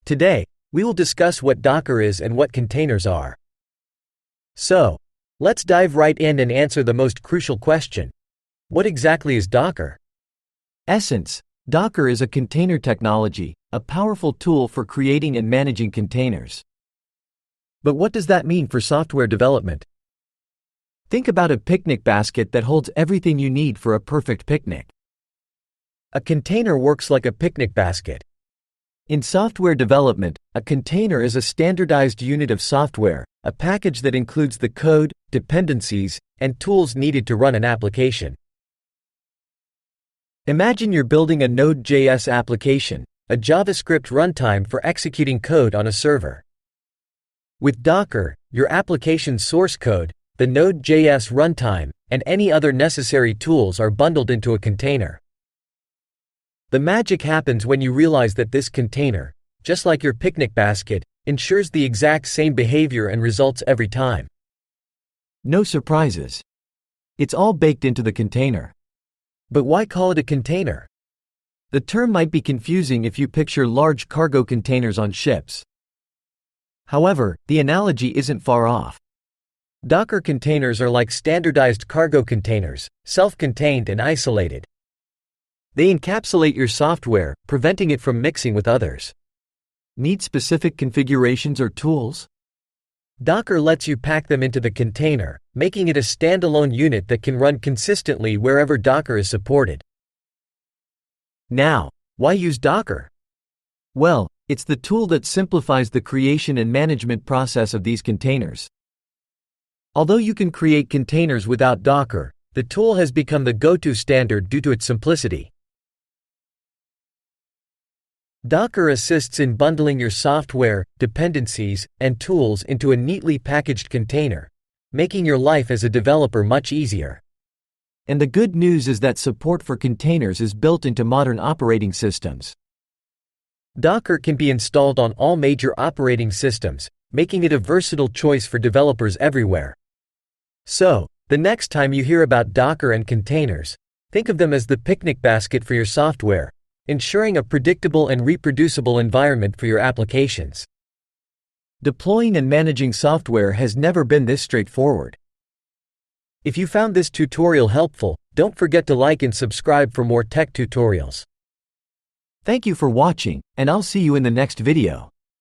Today, we will discuss what Docker is and what containers are. So, let's dive right in and answer the most crucial question. What exactly is Docker? Essence: Docker is a container technology, a powerful tool for creating and managing containers. But what does that mean for software development? Think about a picnic basket that holds everything you need for a perfect picnic. A container works like a picnic basket. In software development, a container is a standardized unit of software, a package that includes the code, dependencies, and tools needed to run an application. Imagine you're building a Node.js application, a JavaScript runtime for executing code on a server. With Docker, your application's source code, the Node.js runtime, and any other necessary tools are bundled into a container. The magic happens when you realize that this container, just like your picnic basket, ensures the exact same behavior and results every time. No surprises. It's all baked into the container. But why call it a container? The term might be confusing if you picture large cargo containers on ships. However, the analogy isn't far off. Docker containers are like standardized cargo containers, self-contained and isolated. They encapsulate your software, preventing it from mixing with others. Need specific configurations or tools? Docker lets you pack them into the container, making it a standalone unit that can run consistently wherever Docker is supported. Now, why use Docker? Well, it's the tool that simplifies the creation and management process of these containers. Although you can create containers without Docker, the tool has become the go-to standard due to its simplicity. Docker assists in bundling your software, dependencies, and tools into a neatly packaged container, making your life as a developer much easier. And the good news is that support for containers is built into modern operating systems. Docker can be installed on all major operating systems, making it a versatile choice for developers everywhere. So, the next time you hear about Docker and containers, think of them as the picnic basket for your software, ensuring a predictable and reproducible environment for your applications. Deploying and managing software has never been this straightforward. If you found this tutorial helpful, don't forget to like and subscribe for more tech tutorials. Thank you for watching, and I'll see you in the next video.